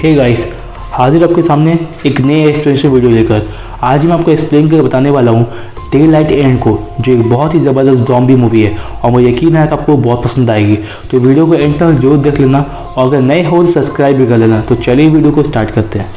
Hey guys, हाजिर आपके सामने एक नए एक्सप्लेनेशन वीडियो लेकर। आज मैं आपको एक्सप्लेन कर बताने वाला हूँ डे लाइट एंड को, जो एक बहुत ही ज़बरदस्त ज़ॉम्बी मूवी है और मुझे यकीन है कि आपको बहुत पसंद आएगी। तो वीडियो को एंड तक जरूर देख लेना और अगर नए हो तो सब्सक्राइब भी कर लेना। तो चलिए वीडियो को स्टार्ट करते हैं।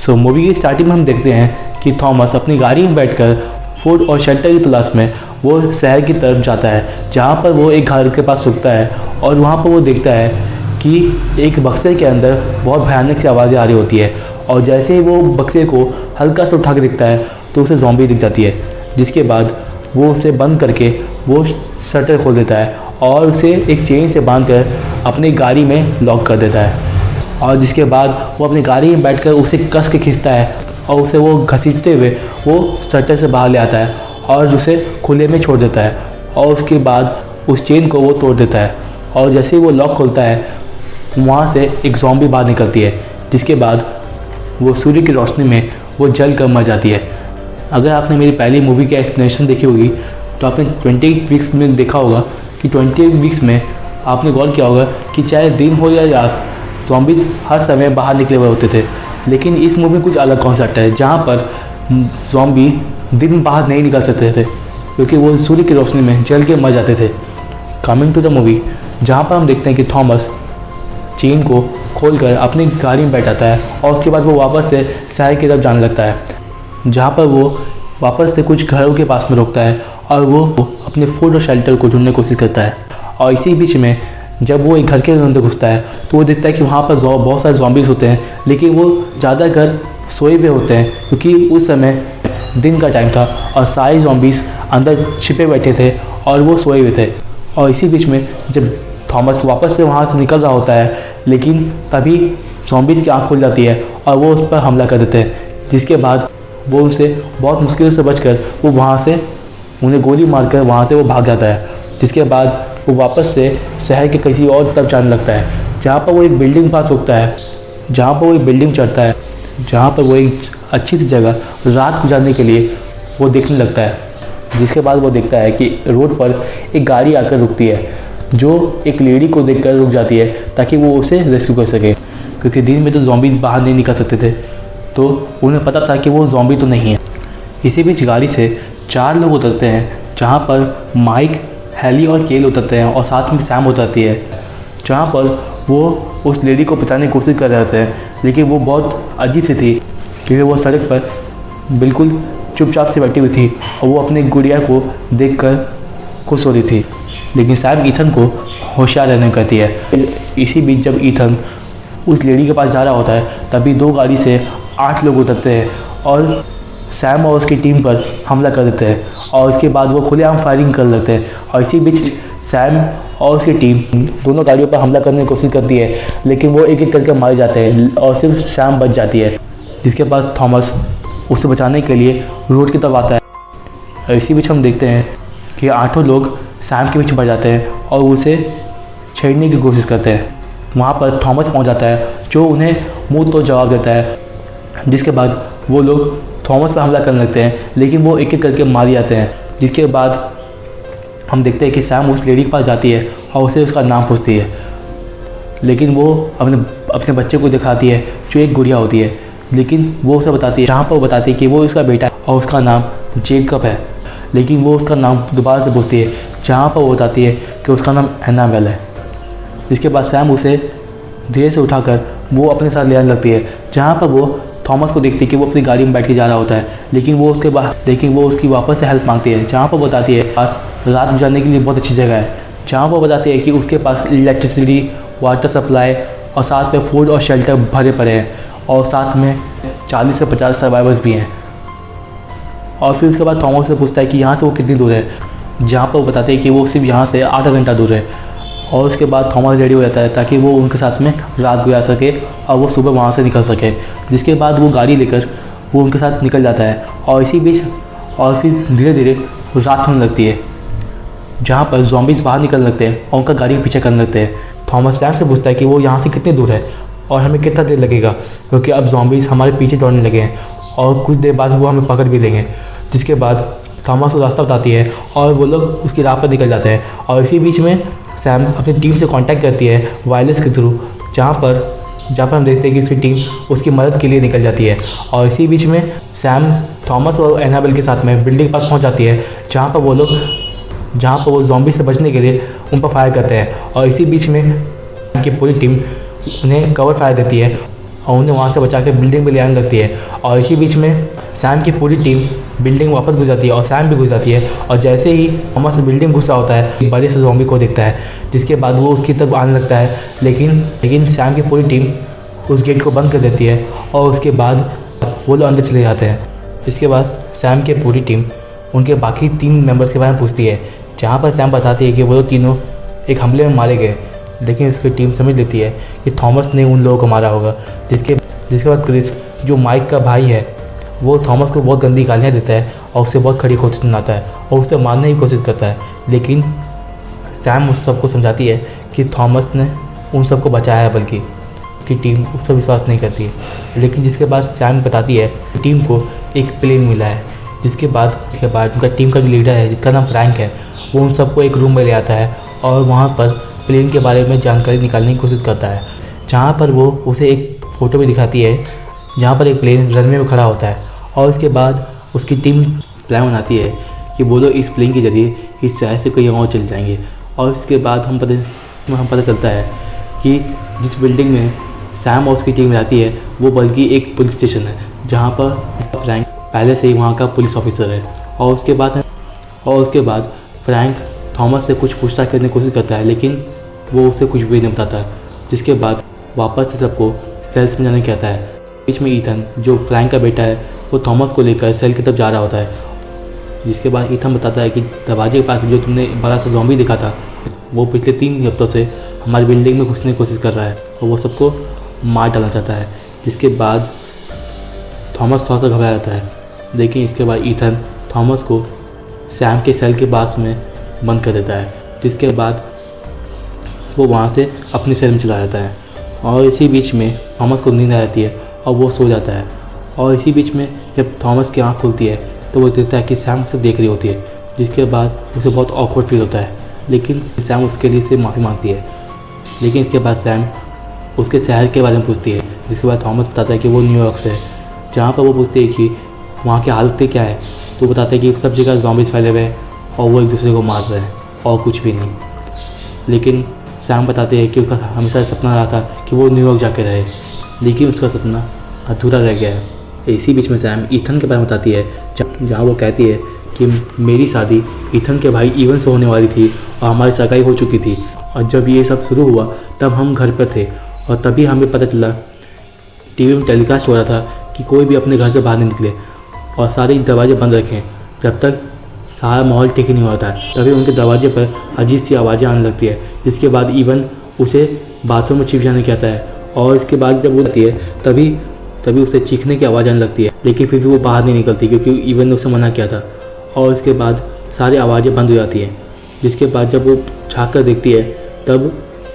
सो मूवी की स्टार्टिंग में हम देखते हैं कि थॉमस अपनी गाड़ी में बैठकर फूड और शेल्टर की तलाश में वो शहर की तरफ जाता है, जहाँ पर वो एक घर के पास रुकता है और वहाँ पर वो देखता है कि एक बक्से के अंदर बहुत भयानक सी आवाज़ें आ रही होती है। और जैसे ही वो बक्से को हल्का सा उठा के दिखता है तो उसे ज़ॉम्बी दिख जाती है, जिसके बाद वो उसे बंद करके वो शटर खोल देता है और उसे एक चेन से बांध कर अपनी गाड़ी में लॉक कर देता है। और जिसके बाद वो अपनी गाड़ी में बैठकर उसे कस के खींचता है और उसे वो घसीटते हुए वो शटर से बाहर ले आता है और उसे खुले में छोड़ देता है। और उसके बाद उस चेन को वो तोड़ देता है और जैसे ही वो लॉक खोलता है वहाँ से एक ज़ॉम्बी बाहर निकलती है, जिसके बाद वो सूर्य की रोशनी में वो जल कर मर जाती है। अगर आपने मेरी पहली मूवी की एक्सप्लेनेशन देखी होगी तो आपने 28 वीक्स में देखा होगा कि 28 वीक्स में आपने गौर किया होगा कि चाहे दिन हो या रात ज़ॉम्बीज़ हर समय बाहर निकले हुए होते थे। लेकिन इस मूवी में कुछ अलग कॉन्सेप्ट है, जहाँ पर ज़ॉम्बी दिन में बाहर नहीं निकल सकते थे क्योंकि वो सूर्य की रोशनी में जल के मर जाते थे। कमिंग टू द मूवी, जहाँ पर हम देखते हैं कि थॉमस चेन को खोलकर अपनी गाड़ी में बैठाता है और उसके बाद वो वापस से शहर की तरफ जाने लगता है, जहाँ पर वो वापस से कुछ घरों के पास में रुकता है और वो अपने फूड और शेल्टर को ढूंढने की कोशिश करता है। और इसी बीच में जब वो एक घर के अंदर घुसता है तो वो देखता है कि वहाँ पर बहुत सारे ज़ॉम्बीज़ होते हैं, लेकिन वो ज़्यादा घर सोए हुए होते हैं क्योंकि उस समय दिन का टाइम था और सारे ज़ॉम्बीज़ अंदर छिपे बैठे थे और वो सोए हुए थे। और इसी बीच में जब थॉमस वापस से वहाँ से निकल रहा होता है, लेकिन तभी ज़ॉम्बीज़ की आँख खुल जाती है और वो उस पर हमला कर देते हैं, जिसके बाद वो उनसे बहुत मुश्किल से बचकर वो वहाँ से उन्हें गोली मारकर वहाँ से वो भाग जाता है। जिसके बाद वो वापस से शहर के किसी और तरफ जाने लगता है, जहाँ पर वो एक बिल्डिंग पास रुकता है, जहाँ पर वो एक बिल्डिंग चढ़ता है, जहाँ पर वो एक अच्छी सी जगह रात गुजारने के लिए वो देखने लगता है। जिसके बाद वो देखता है कि रोड पर एक गाड़ी आकर रुकती है, जो एक लेडी को देखकर रुक जाती है ताकि वो उसे रेस्क्यू कर सके, क्योंकि दिन में तो ज़ॉम्बी बाहर नहीं निकल सकते थे, तो उन्हें पता था कि वो ज़ॉम्बी तो नहीं है। इसी बीच गाड़ी से 4 लोग उतरते हैं, जहाँ पर माइक, हेली और केल उतरते हैं और साथ में सैम उतरती है, जहाँ पर वो उस लेडी को बचाने की कोशिश कर रहे होते हैं, लेकिन वो बहुत अजीब सी थी क्योंकि वो सड़क पर बिल्कुल चुपचाप से बैठी हुई थी और वो अपनी गुड़िया को देखकर खुश हो रही थी। लेकिन सैम ईथन को होशियार रहने को कहती है। इसी बीच जब ईथन उस लेडी के पास जा रहा होता है तभी 2 गाड़ी से 8 लोग उतरते हैं और सैम और उसकी टीम पर हमला कर देते हैं और उसके बाद वो खुलेआम फायरिंग कर लेते हैं। और इसी बीच सैम और उसकी टीम दोनों गाड़ियों पर हमला करने की कोशिश करती है, लेकिन वो एक एक करके मारे जाते हैं और सिर्फ सैम बच जाती है। जिसके बाद थॉमस उसे बचाने के लिए रोड की तरफ आता है। और इसी बीच हम देखते हैं कि 8 लोग सैम के पीछे पड़ जाते हैं और उसे छेड़ने की कोशिश करते हैं। वहाँ पर थॉमस पहुँच जाता है, जो उन्हें मुंह तो जवाब देता है। जिसके बाद वो लोग थॉमस पर हमला करने लगते हैं, लेकिन वो एक एक करके मारे जाते हैं। जिसके बाद हम देखते हैं कि सैम उस लेडी के पास जाती है और उसे उसका नाम पूछती है, लेकिन वो अपने बच्चे को दिखाती है जो एक गुड़िया होती है, लेकिन वो उसे बताती है, जहाँ पर वो बताती है कि वो उसका बेटा है और उसका नाम जेकब है। लेकिन वो उसका नाम दोबारा से पूछती है, जहाँ पर वो बताती है कि उसका नाम एनाबेल है। इसके बाद सैम उसे धीरे से उठाकर वो अपने साथ ले आने लगती है, जहाँ पर वो थॉमस को देखती है कि वो अपनी गाड़ी में बैठ के जा रहा होता है, लेकिन वो उसकी वापस से हेल्प मांगती है, जहाँ पर बताती है पास रात गुजारने के लिए बहुत अच्छी जगह है, जहाँ पर बताती है कि उसके पास इलेक्ट्रिसिटी, वाटर सप्लाई और साथ में फूड और शेल्टर भरे पड़े हैं और साथ में 40 से 50 सर्वाइवर्स भी हैं। और फिर उसके बाद थॉमस से पूछता है कि यहाँ से वो कितनी दूर है, जहाँ पर वो बताते हैं कि वो सिर्फ यहाँ से आधा घंटा दूर है। और उसके बाद थॉमस रेडी हो जाता है ताकि वो उनके साथ में रात गुजार सके और वो सुबह वहाँ से निकल सके। जिसके बाद वो गाड़ी लेकर वो उनके साथ निकल जाता है और इसी बीच और फिर धीरे धीरे रात होने लगती है, जहाँ पर ज़ॉम्बीज़ बाहर निकलने लगते हैं और उनका गाड़ी के पीछे करने लगते हैं। थॉमस सैम से पूछता है कि वो यहाँ से कितनी दूर है और हमें कितना देर लगेगा, क्योंकि अब ज़ॉम्बीज़ हमारे पीछे दौड़ने लगे हैं और कुछ देर बाद वो हमें पकड़ भी देंगे। जिसके बाद थॉमस को रास्ता बताती है और वो लोग उसकी राह पर निकल जाते हैं। और इसी बीच में सैम अपनी टीम से कांटेक्ट करती है वायरलेस के थ्रू, जहाँ पर जहाँ पर हम देखते हैं कि उसकी टीम उसकी मदद के लिए निकल जाती है। और इसी बीच में सैम थॉमस और एनाबेल के साथ में बिल्डिंग पास पहुँच जाती है, जहाँ पर वो ज़ॉम्बी से बचने के लिए उन पर फायर करते हैं। और इसी बीच में की पूरी टीम उन्हें कवर फायर देती है और उन्हें वहाँ से बचा के बिल्डिंग में ले आने लगती है। और इसी बीच में सैम की पूरी टीम बिल्डिंग वापस घुस जाती है और सैम भी घुस जाती है। और जैसे ही थॉमस बिल्डिंग घुसा होता है, एक बड़े से ज़ॉम्बी को देखता है, जिसके बाद वो उसकी तरफ आने लगता है। लेकिन सैम की पूरी टीम उस गेट को बंद कर देती है और उसके बाद वो लोग अंदर चले जाते हैं। इसके बाद सैम की पूरी टीम उनके बाकी 3 मेंबर्स के बारे में पूछती है, जहाँ पर सैम बताती है कि वो लोग तीनों एक हमले में मारे गए। लेकिन इसकी टीम समझ लेती है कि थॉमस ने उन लोगों को मारा होगा। जिसके बाद क्रिस, जो माइक का भाई है, वो थॉमस को बहुत गंदी गालियाँ देता है और उससे बहुत खड़ी कोशिश सुनाता है और उसे मारने की कोशिश करता है। लेकिन सैम उस सबको समझाती है कि थॉमस ने उन सबको बचाया है, बल्कि उसकी टीम उस पर विश्वास नहीं करती है। लेकिन जिसके बाद सैम बताती है टीम को एक प्लेन मिला है। जिसके बाद उनका टीम का जो लीडर है, जिसका नाम फ्रैंक है, वो उन सबको एक रूम में ले आता है और वहाँ पर प्लेन के बारे में जानकारी निकालने की कोशिश करता है। जहाँ पर वो उसे एक फ़ोटो भी दिखाती है, जहाँ पर एक प्लेन रनवे में खड़ा होता है। और उसके बाद उसकी टीम प्लान बनाती है कि वो लोग इस प्लेन के ज़रिए इस शहर से कहीं और चले जाएंगे। और उसके बाद हम पता चलता है कि जिस बिल्डिंग में सैम और उसकी टीम रहती है, वो बल्कि एक पुलिस स्टेशन है, जहाँ पर फ्रैंक पहले से ही वहाँ का पुलिस ऑफिसर है। और उसके बाद फ्रैंक थॉमस से कुछ पूछताछ करने की कोशिश करता है, लेकिन वो उसे कुछ भी नहीं बताता। जिसके बाद वापस से सबको सेल्स में जाने कहता है। बीच में ईथन, जो फ्रैंक का बेटा है, वो थॉमस को लेकर सेल की तरफ जा रहा होता है। जिसके बाद ईथन बताता है कि दरवाजे के पास जो तुमने बड़ा सा ज़ॉम्बी देखा था, वो पिछले 3 हफ्तों से हमारी बिल्डिंग में घुसने की कोशिश कर रहा है और वो सबको मार डालना चाहता है। जिसके बाद थॉमस थोड़ा सा घबरा जाता है। लेकिन इसके बाद ईथन थॉमस को सैम के सेल के पास में बंद कर देता है। जिसके बाद वो वहाँ से अपनी सेल में चला जाता है। और इसी बीच में थॉमस को नींद आ जाती है और वो सो जाता है। और इसी बीच में जब थॉमस की आँख खुलती है तो वो देखता है कि सैम उसे देख रही होती है। जिसके बाद उसे बहुत ऑकवर्ड फील होता है, लेकिन सैम उसके लिए से माफ़ी मांगती है। लेकिन इसके बाद सैम उसके शहर के बारे में पूछती है। जिसके बाद थॉमस बताता है कि वो न्यूयॉर्क से है, जहाँ पर वो पूछती है कि वहाँ की हालतें क्या है। तो बताते हैं कि सब जगह ज़ॉम्बीज़ फैले हुए हैं और वो एक दूसरे को मार रहे हैं और कुछ भी नहीं। लेकिन सैम बताते हैं कि उसका हमेशा सपना रहा था कि वो न्यूयॉर्क जाके रहे, लेकिन उसका सपना अधूरा रह गया है। इसी बीच में सैम ईथन के बारे में बताती है, जहाँ वो कहती है कि मेरी शादी ईथन के भाई इवन से होने वाली थी और हमारी सगाई हो चुकी थी। और जब ये सब शुरू हुआ तब हम घर पर थे और तभी हमें पता चला, टीवी में टेलीकास्ट हो रहा था कि कोई भी अपने घर से बाहर नहीं निकले और सारे दरवाजे बंद रखें जब तक सारा माहौल ठीक नहीं होता है। तभी उनके दरवाजे पर अजीब सी आवाज़ें आने लगती है। जिसके बाद इवन उसे बाथरूम में छिप जाने कहता है और इसके बाद जब वो आती है तभी उसे चीखने की आवाज़ आने लगती है। लेकिन फिर भी वो बाहर नहीं निकलती क्योंकि इवन ने उसे मना किया था। और इसके बाद सारी आवाज़ें बंद हो जाती हैं। जिसके बाद जब वो झाँक कर देखती है तब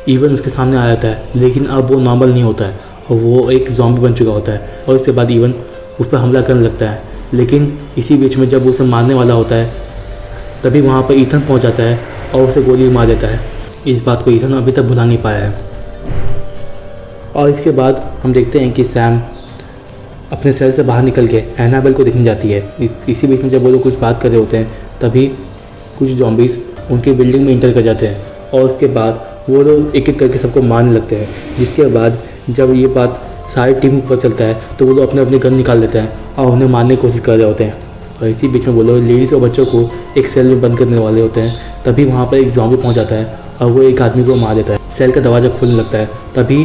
इवन उसके सामने आ जाता है, लेकिन अब वो नॉर्मल नहीं होता है और वो एक ज़ॉम्बी बन चुका होता है। और इसके बाद इवन उस पर हमला करने लगता है। लेकिन इसी बीच में जब वो उसे मारने वाला होता है तभी वहाँ पर ईथन पहुँच जाता है और उसे गोली मार देता है। इस बात को ईथन अभी तक भुला नहीं पाया है। और इसके बाद हम देखते हैं कि सैम अपने सेल से बाहर निकल के एनाबेल को देखने जाती है। इसी बीच में जब वो लोग कुछ बात कर रहे होते हैं तभी कुछ ज़ॉम्बीज़ उनकी बिल्डिंग में इंटर कर जाते हैं और उसके बाद वो लोग एक एक करके सबको मारने लगते हैं। जिसके बाद जब ये बात सारी टीम को पता चलता है तो वो लोग अपने अपने गन निकाल लेते हैं और उन्हें मारने की कोशिश कर रहे होते हैं। और इसी बीच में वो लोग लेडीज़ और बच्चों को एक सेल में बंद करने वाले होते हैं। तभी वहाँ पर एक ज़ॉम्बी पहुँच जाता है और वो एक आदमी को मार देता है। सेल का दरवाज़ा खुलने लगता है। तभी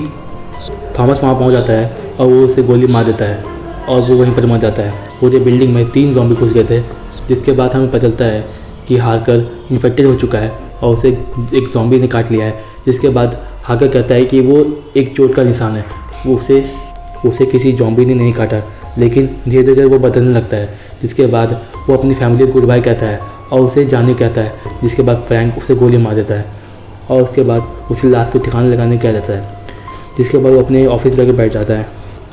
थॉमस वहाँ पहुँच जाता है और वो उसे गोली मार देता है और वो वहीं पर मर जाता है। पूरे बिल्डिंग में 3 ज़ॉम्बी घुस गए थे। जिसके बाद हमें पता चलता है कि हार्कर इन्फेक्टेड हो चुका है और उसे एक ज़ॉम्बी ने काट लिया है। जिसके बाद हार्कर कहता है कि वो एक चोट का निशान है, वो उसे किसी ज़ॉम्बी ने नहीं काटा। लेकिन धीरे धीरे वो बदलने लगता है। जिसके बाद वो अपनी फैमिली को गुड बाय कहता है और उसे जाने कहता है। जिसके बाद फ्रैंक उसे गोली मार देता है और उसके बाद उसी लाश को ठिकाने लगाने कह देता है। जिसके बाद वो अपने ऑफिस जाकर बैठ जाता है।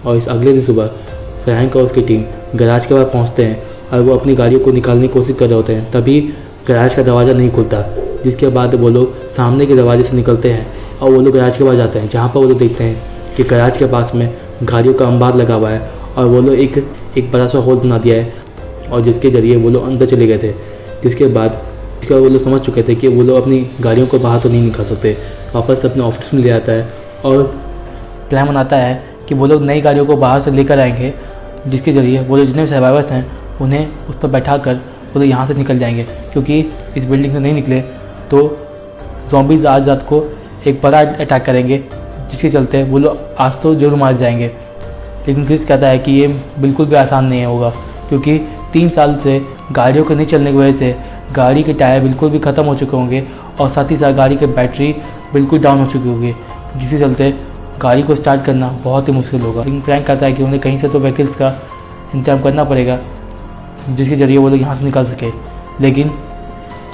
और इस अगले दिन सुबह फ्रैंक और उसकी टीम गैराज के पास पहुंचते हैं और वो अपनी गाड़ियों को निकालने की कोशिश कर रहे होते हैं। तभी गैराज का दरवाज़ा नहीं खुलता। जिसके बाद वो लोग सामने के दरवाजे से निकलते हैं और वो लोग गैराज के पास जाते हैं, जहाँ पर वो लोग देखते हैं कि गैराज के पास में गाड़ियों का अंबार लगा हुआ है और वो लोग एक बड़ा सा होल बना दिया है और जिसके ज़रिए वो लोग अंदर चले गए थे। जिसके बाद वो लोग समझ चुके थे कि वो लोग अपनी गाड़ियों को बाहर तो नहीं निकाल सकते, वापस अपने ऑफिस में ले आता है और प्लान बनाता है कि वो लोग नई गाड़ियों को बाहर से लेकर आएंगे, जिसके ज़रिए वो लोग जितने भी सर्वाइवर्स हैं उन्हें उस पर बैठा कर वो लोग यहाँ से निकल जाएंगे, क्योंकि इस बिल्डिंग से नहीं निकले तो ज़ॉम्बीज़ आज रात को एक बड़ा अटैक करेंगे, जिसके चलते वो लोग आज तो जरूर मार जाएंगे। लेकिन क्रिस कहता है कि ये बिल्कुल भी आसान नहीं होगा, क्योंकि 3 साल से गाड़ियों के नहीं चलने की वजह से गाड़ी के टायर बिल्कुल भी ख़त्म हो चुके होंगे और साथ ही साथ गाड़ी की बैटरी बिल्कुल डाउन हो चुकी होगी, जिसके चलते गाड़ी को स्टार्ट करना बहुत ही मुश्किल होगा। लेकिन फ्रैंक कहता है कि उन्हें कहीं से तो व्हीकल्स का इंतजाम करना पड़ेगा जिसके ज़रिए वो लोग यहाँ से निकल सके। लेकिन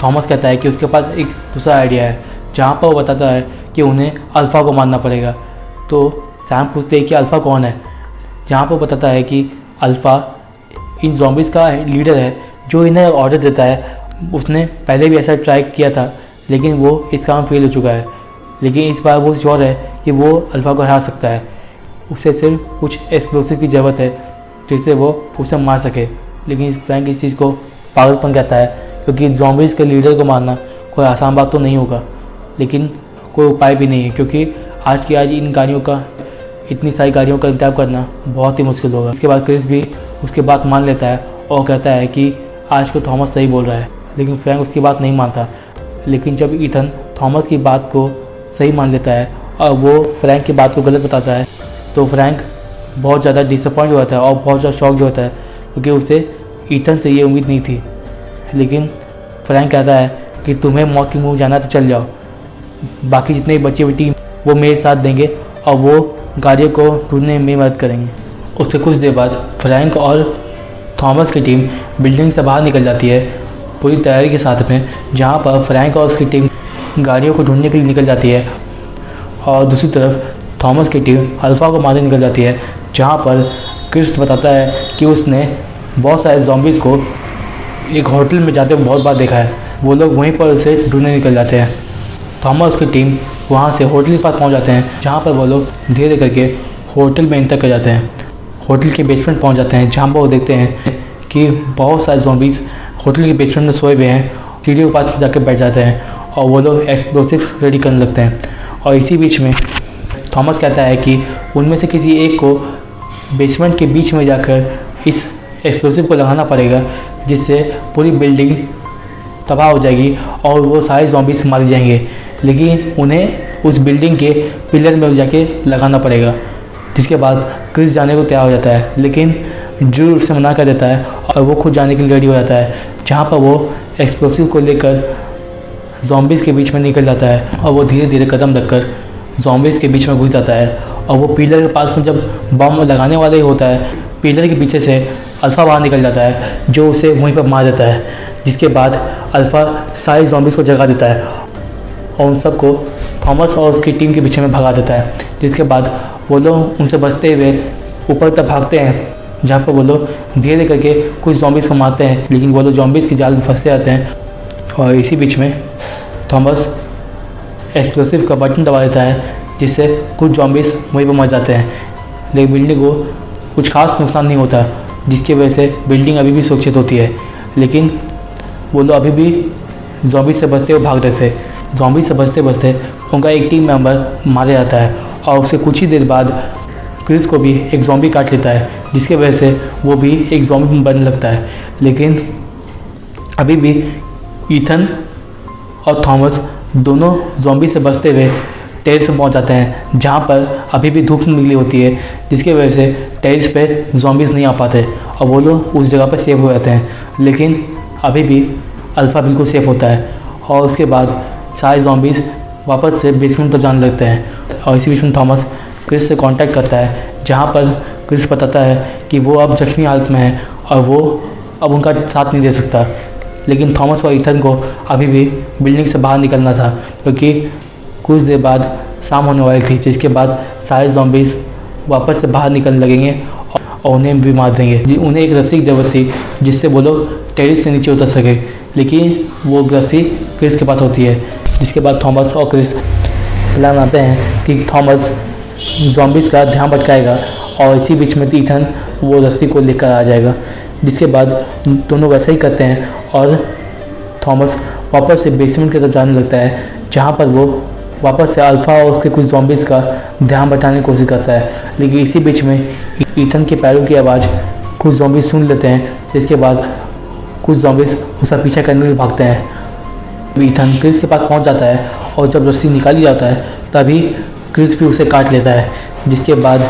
थॉमस कहता है कि उसके पास एक दूसरा आइडिया है, जहाँ पर वो बताता है कि उन्हें अल्फ़ा को मारना पड़ेगा। तो सैम पूछते हैं कि अल्फ़ा कौन है, जहाँ पर बताता है कि अल्फ़ा इन ज़ॉम्बीज़ का लीडर है जो इन्हें ऑर्डर देता है। उसने पहले भी ऐसा ट्राई किया था लेकिन वो इस काम फेल हो चुका है, लेकिन इस बार वो श्योर है कि वो अल्फ़ा को हरा सकता है। उसे सिर्फ कुछ एक्सप्लोसिव की ज़रूरत है जिससे वो उसे मार सके। लेकिन इस फ्रैंक इस चीज़ को पागलपन कहता है, क्योंकि ज़ॉम्बीज़ के लीडर को मारना कोई आसान बात तो नहीं होगा, लेकिन कोई उपाय भी नहीं है, क्योंकि आज की आज इन गाड़ियों का इतनी सारी गाड़ियों का इंतजाम करना बहुत ही मुश्किल होगा। इसके बाद क्रिस भी उसके बात मान लेता है और कहता है कि आज को थॉमस सही बोल रहा है, लेकिन फ्रैंक उसकी बात नहीं मानता। लेकिन जब ईथन थॉमस की बात को सही मान लेता है और वो फ्रैंक की बात को गलत बताता है तो फ्रैंक बहुत ज़्यादा डिसअपॉइंट हो जाता है और बहुत ज़्यादा शॉक होता है, क्योंकि उसे ईथन से ये उम्मीद नहीं थी। लेकिन फ्रैंक कहता है कि तुम्हें मौत की मुँह जाना तो चल जाओ, बाकी जितने बची हुई टीम वो मेरे साथ देंगे और वो गाड़ियों को ढूंढने में मदद करेंगे। उससे कुछ देर बाद फ्रैंक और थॉमस की टीम बिल्डिंग से बाहर निकल जाती है पूरी तैयारी के साथ में, जहाँ पर फ्रैंक और उसकी टीम गाड़ियों को ढूंढने के लिए निकल जाती है और दूसरी तरफ थॉमस की टीम अल्फ़ा को मारने निकल जाती है, जहाँ पर क्रिस बताता है कि उसने बहुत सारे ज़ॉम्बीज़ को एक होटल में जाते हुए बहुत बार देखा है। वो लोग वहीं पर उसे ढूंढने निकल जाते हैं। थॉमस की टीम वहाँ से होटल के पास पहुँच जाते हैं, जहाँ पर वो लोग धीरे करके होटल में इंटर कर जाते हैं। होटल के बेसमेंट पहुँच जाते हैं, जहाँ पर वो देखते हैं कि बहुत सारे ज़ॉम्बीज़ होटल के बेसमेंट में सोए हुए हैं। सीढ़ियों के पास जाकर बैठ जाते हैं और वो लोग एक्सप्लोसिव रेडी करने लगते हैं। और इसी बीच में थॉमस कहता है कि उनमें से किसी एक को बेसमेंट के बीच में जाकर इस एक्सप्लोसिव को लगाना पड़ेगा, जिससे पूरी बिल्डिंग तबाह हो जाएगी और वो सारे ज़ॉम्बीज़ मारे जाएंगे। लेकिन उन्हें उस बिल्डिंग के पिलर में जाके लगाना पड़ेगा। जिसके बाद क्रिस जाने को तैयार हो जाता है, लेकिन ड्रू उससे मना कर देता है और वो खुद जाने के लिए रेडी हो जाता है, जहाँ पर वो एक्सप्लोसिव को लेकर ज़ॉम्बीज़ के बीच में निकल जाता है और वो धीरे धीरे कदम रखकर ज़ॉम्बीज़ के बीच में घुस जाता है। और वो पिलर के पास में जब बम लगाने वाला ही होता है, पिलर के पीछे से अल्फ़ा बाहर निकल जाता है, जो उसे वहीं पर मार देता है। जिसके बाद अल्फ़ा सारे ज़ॉम्बीज़ को जगा देता है और उन सबको थॉमस और उसकी टीम के पीछे में भगा देता है। जिसके बाद वो लोग उनसे बचते हुए ऊपर तक भागते हैं, जहाँ पर वो लोग धीरे करके कुछ ज़ॉम्बीज़ को मारते हैं, लेकिन वो लोग ज़ॉम्बीज़ की जाल में फंसते जाते हैं। और इसी बीच में थॉमस एक्सप्लोसिव का बटन दबा देता है, जिससे कुछ ज़ॉम्बीज़ वहीं पर मर जाते हैं। लेकिन बिल्डिंग को कुछ खास नुकसान नहीं होता, जिसकी वजह से बिल्डिंग अभी भी सुरक्षित होती है। लेकिन वो लोग अभी भी ज़ॉम्बीज़ से बचते हुए भाग रहे थे। ज़ॉम्बीज़ से बचते बचते उनका एक टीम मेंबर मारा जाता है और उससे कुछ ही देर बाद क्रिस को भी एक ज़ॉम्बी काट लेता है, जिसकी वजह से वो भी एक ज़ॉम्बी बनने लगता है। लेकिन अभी भी ईथन और थॉमस दोनों ज़ॉम्बी से बचते हुए टेरेस पे पहुंच जाते हैं, जहां पर अभी भी धूप निकली होती है, जिसकी वजह से टेरेस पे ज़ॉम्बीज़ नहीं आ पाते और वो लोग उस जगह पर सेव हो जाते हैं। लेकिन अभी भी अल्फ़ा बिल्कुल सेफ होता है और उसके बाद सारे ज़ॉम्बीज़ वापस से बेसमेंट तक जाने लगते हैं। और इसी बीच में थॉमस क्रिस से कांटेक्ट करता है, जहां पर क्रिस बताता है कि वो अब जख्मी हालत में है और वो अब उनका साथ नहीं दे सकता। लेकिन थॉमस और ईथन को अभी भी बिल्डिंग से बाहर निकलना था, क्योंकि कुछ देर बाद शाम होने वाली थी, जिसके बाद सारे ज़ॉम्बीज़ वापस से बाहर निकलने लगेंगे और उन्हें भी मार देंगे। उन्हें एक रस्सी की ज़रूरत थी जिससे वो लोग टेरेस से नीचे उतर सके, लेकिन वो रस्सी क्रिस के पास होती है। जिसके बाद थॉमस और क्रिस प्लान बनाते हैं कि थॉमस जॉम्बिस का ध्यान भटकाएगा और इसी बीच में ईथन वो रस्सी को लेकर आ जाएगा। जिसके बाद दोनों वैसा ही करते हैं और थॉमस वापस से बेसमेंट की तरफ जाने लगता है, जहाँ पर वो वापस से अल्फ़ा और उसके कुछ जॉम्बिस का ध्यान भटकाने की कोशिश करता है। लेकिन इसी बीच में ईथन के पैरों की आवाज़ कुछ जॉम्बिस सुन लेते हैं, जिसके बाद कुछ जॉम्बिस उसका पीछा करने के लिए भागते हैं। ईथन क्रिस के पास पहुंच जाता है और जब रस्सी निकाली जाता है तभी क्रिस भी उसे काट लेता है। जिसके बाद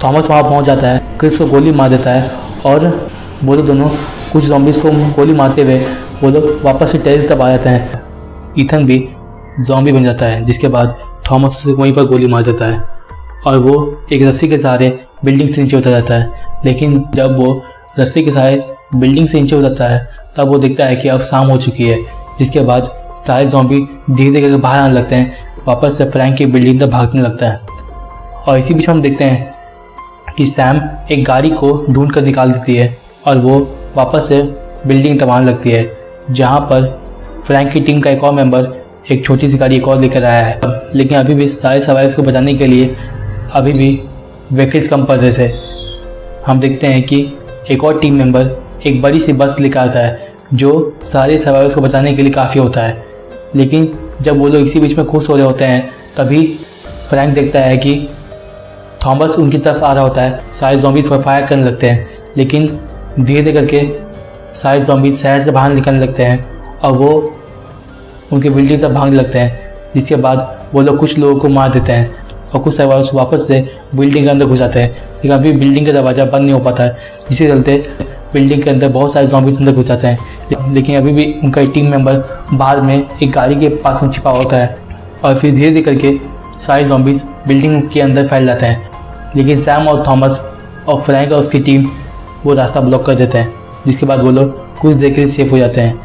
थॉमस वहाँ पहुंच जाता है, क्रिस को गोली मार देता है और वो दोनों कुछ जॉम्बिस को गोली मारते हुए वो लोग वापस से टेरेस तक आ जाते हैं। ईथन भी ज़ॉम्बी बन जाता है, जिसके बाद थॉमस उसे वहीं पर गोली मार देता है और वो एक रस्सी के सहारे बिल्डिंग से नीचे उतर जाता है। लेकिन जब वो रस्सी के सहारे बिल्डिंग से नीचे उतरता है तब वो देखता है कि अब शाम हो चुकी है। जिसके बाद सारे ज़ॉम्बी धीरे धीरे करके बाहर आने लगते हैं, वापस से फ्रैंक की बिल्डिंग तक भागने लगता है। और इसी बीच हम देखते हैं कि सैम एक गाड़ी को ढूंढ कर निकाल देती है और वो वापस से बिल्डिंग तक आने लगती है, जहाँ पर फ्रैंक की टीम का एक और मेंबर एक छोटी सी गाड़ी एक और लेकर आया है। लेकिन अभी भी सारे सर्वाइवर्स को बचाने के लिए अभी भी व्हीकल्स कम पड़ रहे थे। हम देखते हैं कि एक और टीम मेंबर एक बड़ी सी बस लेकर आता है, जो सारे सर्वाइवर्स को बचाने के लिए काफ़ी होता है। लेकिन जब वो लोग इसी बीच में खुश हो रहे होते हैं तभी फ्रैंक देखता है कि थॉमस उनकी तरफ आ रहा होता है। सारे ज़ॉम्बीज़ पर फायर करने लगते हैं, लेकिन धीरे धीरे करके सारे ज़ॉम्बीज़ शहर से बाहर निकलने लगते हैं और वो उनके बिल्डिंग तक भागने लगते हैं। जिसके बाद वो लोग कुछ लोगों को मार देते हैं और कुछ सर्वाइवर्स वापस से बिल्डिंग के अंदर घुस जाते हैं। लेकिन अभी बिल्डिंग का दरवाज़ा बंद नहीं हो पाता है, जिसके चलते बिल्डिंग के अंदर बहुत सारे ज़ॉम्बीज़ अंदर घुस जाते हैं। लेकिन अभी भी उनका एक टीम मेंबर बाहर में एक गाड़ी के पास में छिपा होता है और फिर धीरे धीरे करके सारे ज़ॉम्बीज़ बिल्डिंग के अंदर फैल जाते हैं। लेकिन सैम और थॉमस और फ्रैंक और उसकी टीम वो रास्ता ब्लॉक कर देते हैं, जिसके बाद वो लोग कुछ देर के लिए सेफ हो जाते हैं।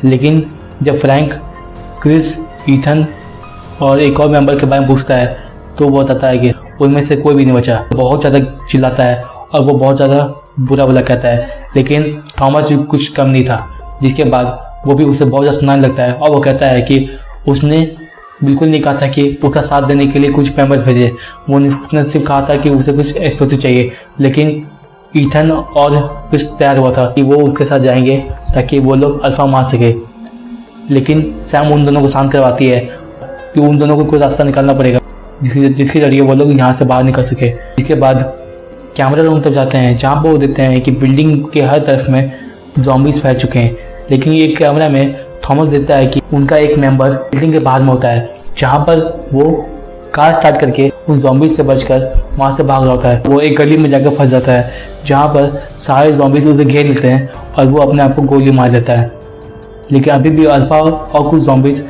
लेकिन जब फ्रैंक क्रिस, ईथन और एक और मेंबर के बारे में पूछता है तो वो बताता है कि उनमें से कोई भी नहीं बचा। बहुत ज़्यादा चिल्लाता है और वो बहुत ज़्यादा बुरा भला कहता है, लेकिन थॉमस भी कुछ कम नहीं था। जिसके बाद वो भी उसे बहुत ज़्यादा सुनाने लगता है और वो कहता है कि उसने बिल्कुल नहीं कहा था कि उसका साथ देने के लिए कुछ मेंबर्स भेजे। उसने सिर्फ कहा था कि उसे कुछ एक्सप्लोसिव चाहिए। लेकिन ईथन और क्रिस तैयार हुआ था कि वो उसके साथ जाएंगे ताकि वो लोग अल्फा मार सके। लेकिन सैम उन दोनों को शांत करवाती है कि उन दोनों को कोई रास्ता निकालना पड़ेगा जिसके जरिए वो लोग यहाँ से बाहर निकल सके। इसके बाद कैमरा रूम तक जाते हैं, जहाँ पर वो देखते हैं कि बिल्डिंग के हर तरफ में ज़ॉम्बीज़ फैल चुके हैं। लेकिन एक कैमरा में थॉमस देखता है कि उनका एक मेंबर बिल्डिंग के बाहर में होता है, जहाँ पर वो कार स्टार्ट करके उन ज़ॉम्बीज़ से बचकर वहाँ से भाग रहा होता है। वो एक गली में जाकर फंस जाता है, जहाँ पर सारे ज़ॉम्बीज़ उसे घेर लेते हैं और वो अपने आप को गोली मार देता है। लेकिन अभी भी अल्फा और कुछ ज़ॉम्बीज़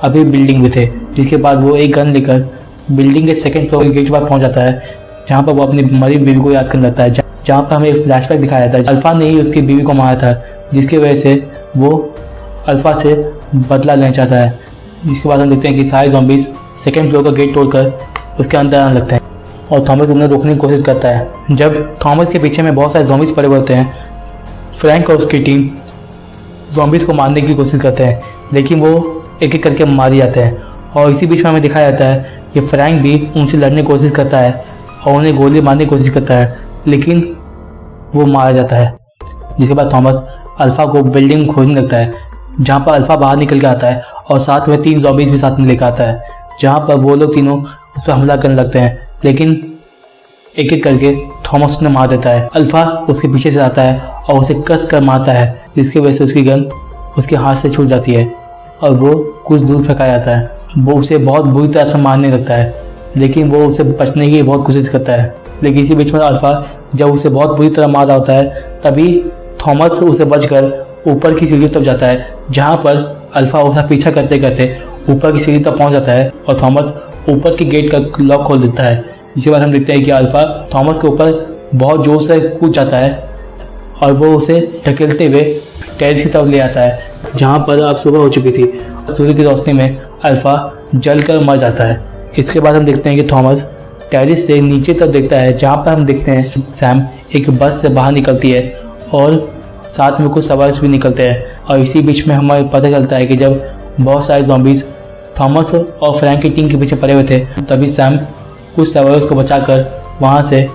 अभी बिल्डिंग में थे। जिसके बाद वो एक गन लेकर बिल्डिंग के सेकंड फ्लोर के गेट के पास पहुँच जाता है, जहाँ पर वो अपनी मरी बीवी को याद करने लगता है। जहाँ पर हमें एक फ्लैशबैक दिखाया जाता है, अल्फा ने ही उसकी बीवी को मारा था, जिसकी वजह से वो अल्फा से बदला लेना चाहता है। जिसके बाद हम देखते हैं कि सारे ज़ॉम्बीज़ सेकंड फ्लोर का गेट तोड़कर उसके अंदर आने लगते हैं और थॉमस उन्हें रोकने की कोशिश करता है। जब थॉमस के पीछे में बहुत सारे ज़ॉम्बीज़ पड़े हुए होते हैं, फ्रैंक और उसकी टीम ज़ॉम्बीज़ को मारने की कोशिश करते हैं, लेकिन वो एक एक करके मारे जाते हैं। और इसी बीच में हमें दिखाया जाता है कि फ्रैंक भी उनसे लड़ने की कोशिश करता है और उन्हें गोली मारने की कोशिश करता है, लेकिन वो मारा जाता है। जिसके बाद थॉमस अल्फा को बिल्डिंग में खोजने लगता है, जहाँ पर अल्फा बाहर निकल के आता है और साथ में 3 ज़ॉम्बीज़ भी साथ में लेकर आता है, जहाँ पर वो लोग तीनों उस पर हमला करने लगते हैं। लेकिन एक एक करके थॉमस ने मार देता है। अल्फा उसके पीछे से आता है और उसे कस कर मारता है, जिसकी वजह से उसकी गन उसके हाथ से छूट जाती है और वो कुछ दूर फेंका जाता है। वो उसे बहुत बुरी तरह से मारने लगता है, लेकिन वो उसे बचने की बहुत कोशिश करता है। लेकिन इसी बीच में अल्फा जब उसे बहुत बुरी तरह मार रहा होता है, तभी थॉमस उसे बचकर ऊपर की सीढ़ी तक जाता है, जहाँ पर अल्फा उसका पीछा करते करते ऊपर की सीढ़ी तक पहुँच जाता है और थॉमस ऊपर के गेट का लॉक खोल देता है। इसके बाद हम देखते हैं कि अल्फा थॉमस के ऊपर बहुत जोर से कूद जाता है और वो उसे धकेलते हुए टेरेस की तरफ ले आता है, जहाँ पर अब सुबह हो चुकी थी। सूर्य की रोशनी में अल्फा जलकर मर जाता है। इसके बाद हम देखते हैं कि थॉमस टेरेस से नीचे तक देखता है, जहाँ पर हम देखते हैं सैम एक बस से बाहर निकलती है और साथ में कुछ सर्वाइवर्स भी निकलते हैं। और इसी बीच में हमें पता चलता है कि जब बहुत सारे ज़ॉम्बीज़ थॉमस और फ्रैंक की टीम के पीछे पड़े हुए थे, तभी सैम कुछ सर्वाइवर्स को बचाकर वहाँ से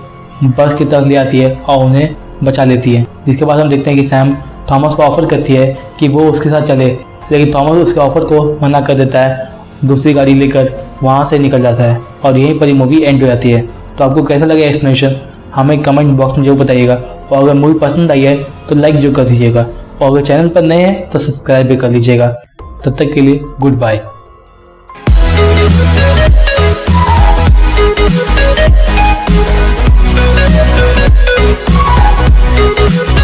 बस की तरफ ले आती है और उन्हें बचा लेती है। जिसके बाद हम देखते हैं कि सैम थॉमस को ऑफर करती है कि वो उसके साथ चले, लेकिन थॉमस उसके ऑफर को मना कर देता है, दूसरी गाड़ी लेकर वहाँ से निकल जाता है और यहीं पर ही मूवी एंड हो जाती है। तो आपको कैसा लगा एक्सप्लेनेशन हमें कमेंट बॉक्स में जरूर बताइएगा, और अगर मूवी पसंद आई है तो लाइक जरूर कर दीजिएगा, और अगर चैनल पर नए हैं तो सब्सक्राइब भी कर लीजिएगा। तब तक के लिए good bye. We'll be right back.